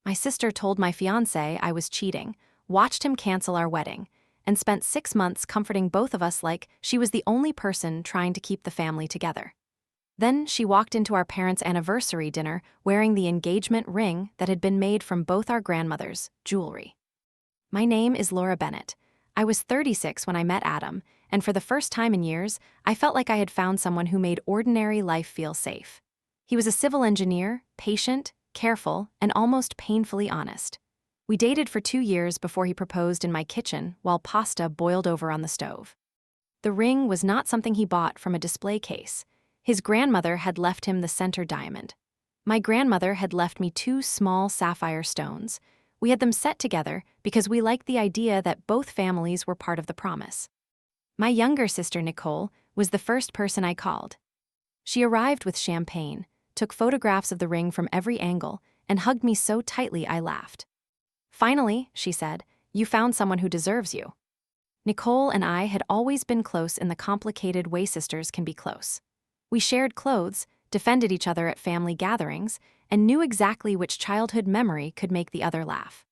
My sister told my fiancé I was cheating, watched him cancel our wedding, and spent 6 months comforting both of us like she was the only person trying to keep the family together. Then she walked into our parents' anniversary dinner wearing the engagement ring that had been made from both our grandmothers' jewelry. My name is Laura Bennett. I was 36 when I met Adam, and for the first time in years, I felt like I had found someone who made ordinary life feel safe. He was a civil engineer, patient, careful, and almost painfully honest. We dated for 2 years before he proposed in my kitchen while pasta boiled over on the stove. The ring was not something he bought from a display case. His grandmother had left him the center diamond. My grandmother had left me 2 small sapphire stones. We had them set together because we liked the idea that both families were part of the promise. My younger sister, Nicole, was the first person I called. She arrived with champagne, took photographs of the ring from every angle, and hugged me so tightly I laughed. "Finally," she said, "you found someone who deserves you." Nicole and I had always been close in the complicated way sisters can be close. We shared clothes, defended each other at family gatherings, and knew exactly which childhood memory could make the other laugh.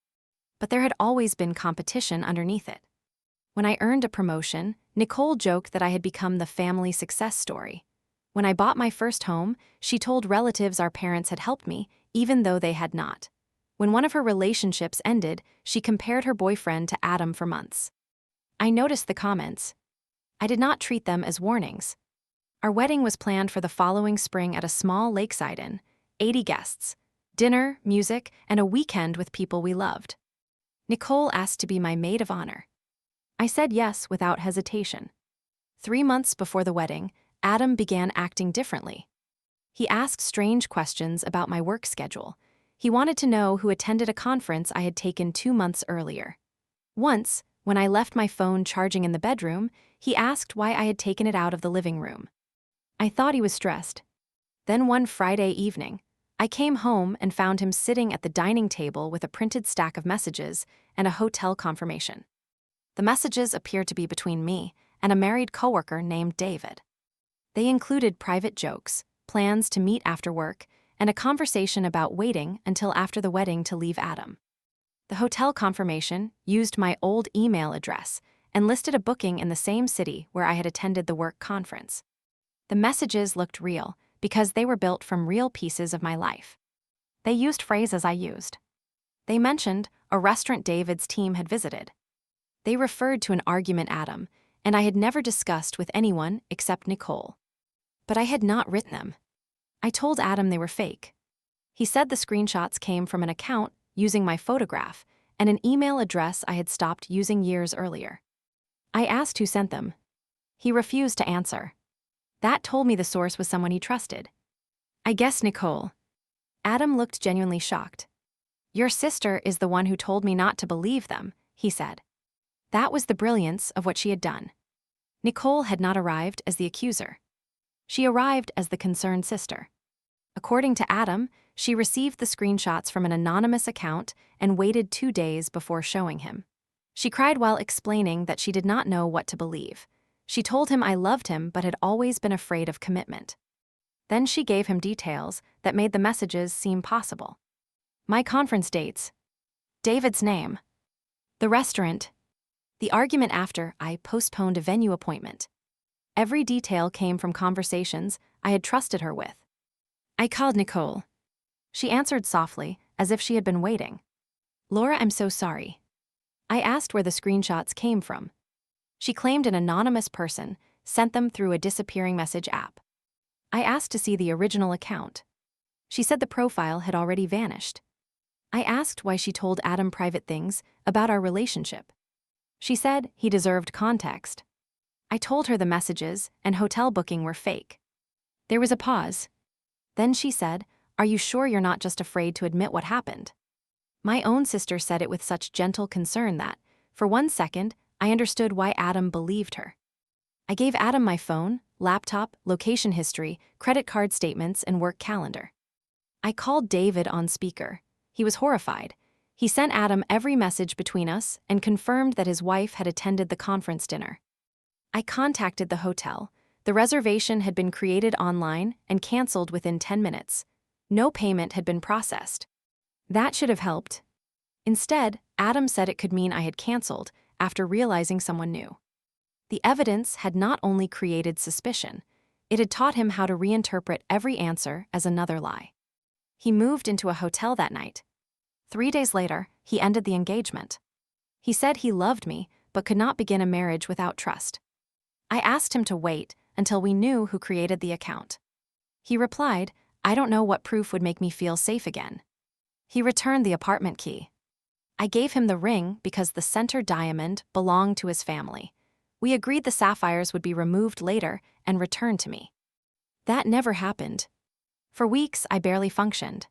But there had always been competition underneath it. When I earned a promotion, Nicole joked that I had become the family success story. When I bought my first home, she told relatives our parents had helped me, even though they had not. When one of her relationships ended, she compared her boyfriend to Adam for months. I noticed the comments. I did not treat them as warnings. Our wedding was planned for the following spring at a small lakeside inn, 80 guests, dinner, music, and a weekend with people we loved. Nicole asked to be my maid of honor. I said yes without hesitation. 3 months before the wedding, Adam began acting differently. He asked strange questions about my work schedule. He wanted to know who attended a conference I had taken 2 months earlier. Once, when I left my phone charging in the bedroom, he asked why I had taken it out of the living room. I thought he was stressed. Then one Friday evening, I came home and found him sitting at the dining table with a printed stack of messages and a hotel confirmation. The messages appeared to be between me and a married coworker named David. They included private jokes, plans to meet after work, and a conversation about waiting until after the wedding to leave Adam. The hotel confirmation used my old email address and listed a booking in the same city where I had attended the work conference. The messages looked real because they were built from real pieces of my life. They used phrases I used. They mentioned a restaurant David's team had visited. They referred to an argument Adam and I had never discussed with anyone except Nicole. But I had not written them. I told Adam they were fake. He said the screenshots came from an account using my photograph and an email address I had stopped using years earlier. I asked who sent them. He refused to answer. That told me the source was someone he trusted. I guess Nicole. Adam looked genuinely shocked. "Your sister is the one who told me not to believe them," he said. That was the brilliance of what she had done. Nicole had not arrived as the accuser. She arrived as the concerned sister. According to Adam, she received the screenshots from an anonymous account and waited 2 days before showing him. She cried while explaining that she did not know what to believe. She told him I loved him but had always been afraid of commitment. Then she gave him details that made the messages seem possible. My conference dates. David's name. The restaurant. The argument after I postponed a venue appointment. Every detail came from conversations I had trusted her with. I called Nicole. She answered softly, as if she had been waiting. "Laura, I'm so sorry." I asked where the screenshots came from. She claimed an anonymous person sent them through a disappearing message app. I asked to see the original account. She said the profile had already vanished. I asked why she told Adam private things about our relationship. She said he deserved context. I told her the messages and hotel booking were fake. There was a pause. Then she said, "Are you sure you're not just afraid to admit what happened?" My own sister said it with such gentle concern that, for 1 second, I understood why Adam believed her. I gave Adam my phone, laptop, location history, credit card statements, and work calendar. I called David on speaker. He was horrified. He sent Adam every message between us and confirmed that his wife had attended the conference dinner. I contacted the hotel. The reservation had been created online and canceled within 10 minutes. No payment had been processed. That should have helped. Instead, Adam said it could mean I had canceled after realizing someone new. The evidence had not only created suspicion, it had taught him how to reinterpret every answer as another lie. He moved into a hotel that night. 3 days later, he ended the engagement. He said he loved me, but could not begin a marriage without trust. I asked him to wait until we knew who created the account. He replied, "I don't know what proof would make me feel safe again." He returned the apartment key. I gave him the ring because the center diamond belonged to his family. We agreed the sapphires would be removed later and returned to me. That never happened. For weeks, I barely functioned.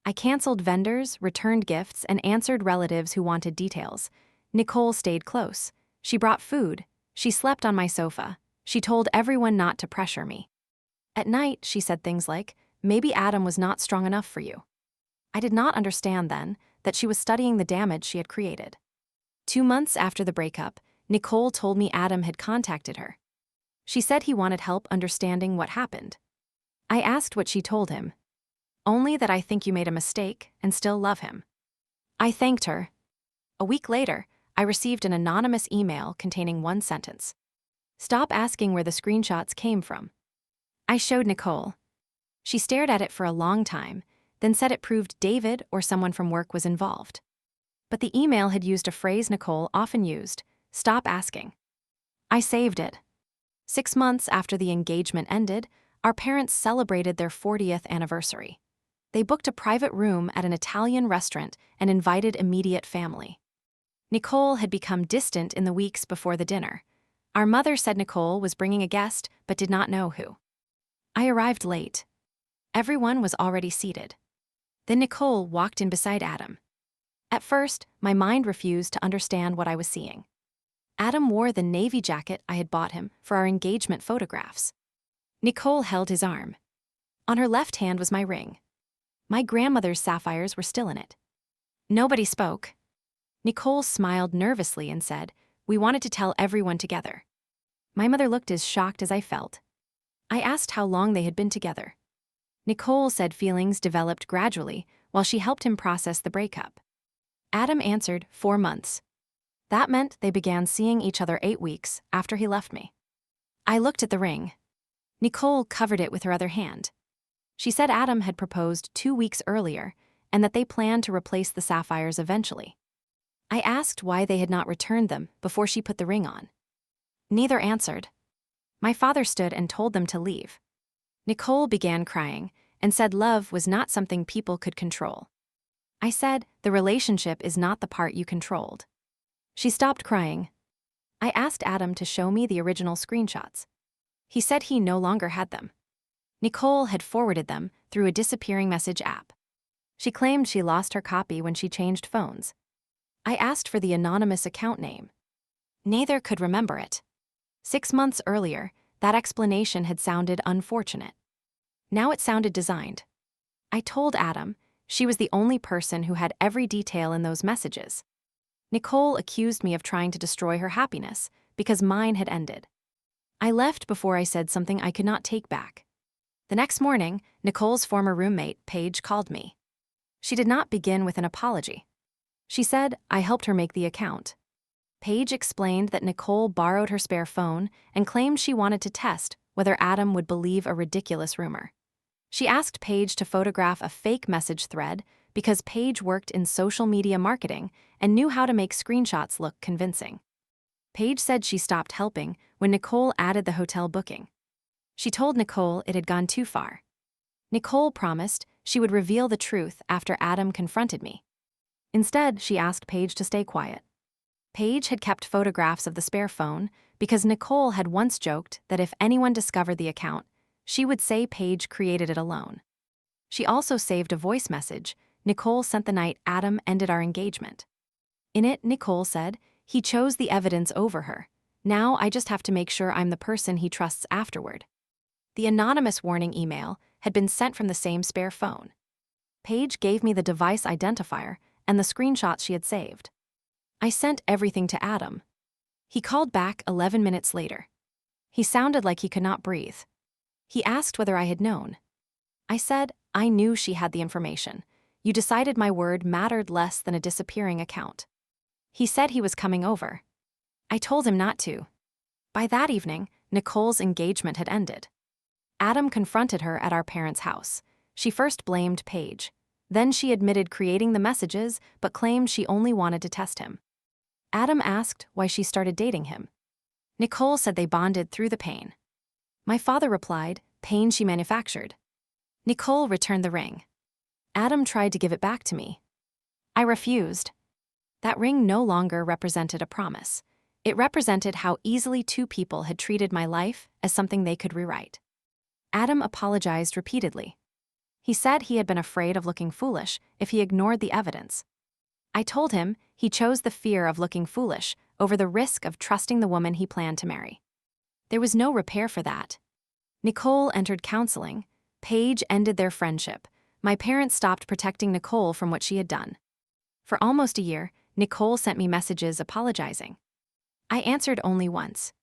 I canceled vendors, returned gifts, and answered relatives who wanted details. Nicole stayed close. She brought food. She slept on my sofa. She told everyone not to pressure me. At night, she said things like, "Maybe Adam was not strong enough for you." I did not understand then that she was studying the damage she had created. 2 months after the breakup, Nicole told me Adam had contacted her. She said he wanted help understanding what happened. I asked what she told him. "Only that I think you made a mistake and still love him." I thanked her. A week later, I received an anonymous email containing one sentence. "Stop asking where the screenshots came from." I showed Nicole. She stared at it for a long time, then said it proved David or someone from work was involved. But the email had used a phrase Nicole often used, "Stop asking." I saved it. 6 months after the engagement ended, our parents celebrated their 40th anniversary. They booked a private room at an Italian restaurant and invited immediate family. Nicole had become distant in the weeks before the dinner. Our mother said Nicole was bringing a guest but did not know who. I arrived late. Everyone was already seated. Then Nicole walked in beside Adam. At first, my mind refused to understand what I was seeing. Adam wore the navy jacket I had bought him for our engagement photographs. Nicole held his arm. On her left hand was my ring. My grandmother's sapphires were still in it. Nobody spoke. Nicole smiled nervously and said, "We wanted to tell everyone together." My mother looked as shocked as I felt. I asked how long they had been together. Nicole said feelings developed gradually while she helped him process the breakup. Adam answered 4 months. That meant they began seeing each other 8 weeks after he left me. I looked at the ring. Nicole covered it with her other hand. She said Adam had proposed 2 weeks earlier and that they planned to replace the sapphires eventually. I asked why they had not returned them before she put the ring on. Neither answered. My father stood and told them to leave. Nicole began crying and said love was not something people could control. I said, "The relationship is not the part you controlled." She stopped crying. I asked Adam to show me the original screenshots. He said he no longer had them. Nicole had forwarded them through a disappearing message app. She claimed she lost her copy when she changed phones. I asked for the anonymous account name. Neither could remember it. 6 months earlier, that explanation had sounded unfortunate. Now it sounded designed. I told Adam she was the only person who had every detail in those messages. Nicole accused me of trying to destroy her happiness because mine had ended. I left before I said something I could not take back. The next morning, Nicole's former roommate, Paige, called me. She did not begin with an apology. She said I helped her make the account. Paige explained that Nicole borrowed her spare phone and claimed she wanted to test whether Adam would believe a ridiculous rumor. She asked Paige to photograph a fake message thread because Paige worked in social media marketing and knew how to make screenshots look convincing. Paige said she stopped helping when Nicole added the hotel booking. She told Nicole it had gone too far. Nicole promised she would reveal the truth after Adam confronted me. Instead, she asked Paige to stay quiet. Paige had kept photographs of the spare phone because Nicole had once joked that if anyone discovered the account, she would say Paige created it alone. She also saved a voice message Nicole sent the night Adam ended our engagement. In it, Nicole said, "He chose the evidence over her. Now I just have to make sure I'm the person he trusts afterward." The anonymous warning email had been sent from the same spare phone. Paige gave me the device identifier and the screenshots she had saved. I sent everything to Adam. He called back 11 minutes later. He sounded like he could not breathe. He asked whether I had known. I said I knew she had the information. You decided my word mattered less than a disappearing account. He said he was coming over. I told him not to. By that evening, Nicole's engagement had ended. Adam confronted her at our parents' house. She first blamed Paige. Then she admitted creating the messages but claimed she only wanted to test him. Adam asked why she started dating him. Nicole said they bonded through the pain. My father replied, pain she manufactured. Nicole returned the ring. Adam tried to give it back to me. I refused. That ring no longer represented a promise. It represented how easily two people had treated my life as something they could rewrite. Adam apologized repeatedly. He said he had been afraid of looking foolish if he ignored the evidence. I told him he chose the fear of looking foolish over the risk of trusting the woman he planned to marry. There was no repair for that. Nicole entered counseling. Paige ended their friendship. My parents stopped protecting Nicole from what she had done. For almost a year, Nicole sent me messages apologizing. I answered only once.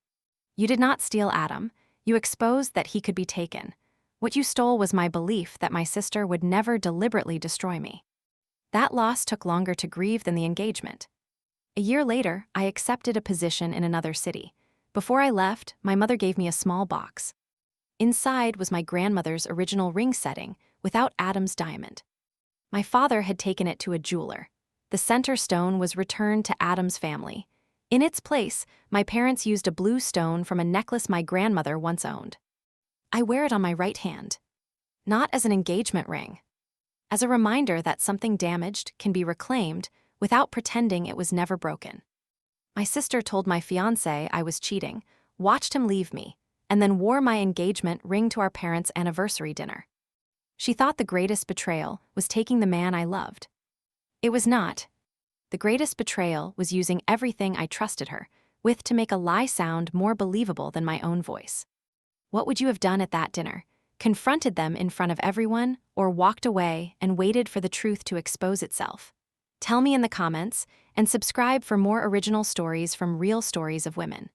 You did not steal Adam. You exposed that he could be taken. What you stole was my belief that my sister would never deliberately destroy me. That loss took longer to grieve than the engagement. A year later, I accepted a position in another city. Before I left, my mother gave me a small box. Inside was my grandmother's original ring setting without Adam's diamond. My father had taken it to a jeweler. The center stone was returned to Adam's family. In its place, my parents used a blue stone from a necklace my grandmother once owned. I wear it on my right hand. Not as an engagement ring. As a reminder that something damaged can be reclaimed without pretending it was never broken. My sister told my fiancé I was cheating, watched him leave me, and then wore my engagement ring to our parents' anniversary dinner. She thought the greatest betrayal was taking the man I loved. It was not. The greatest betrayal was using everything I trusted her with to make a lie sound more believable than my own voice. What would you have done at that dinner? Confronted them in front of everyone, or walked away and waited for the truth to expose itself? Tell me in the comments, and subscribe for more original stories from Real Stories of Women.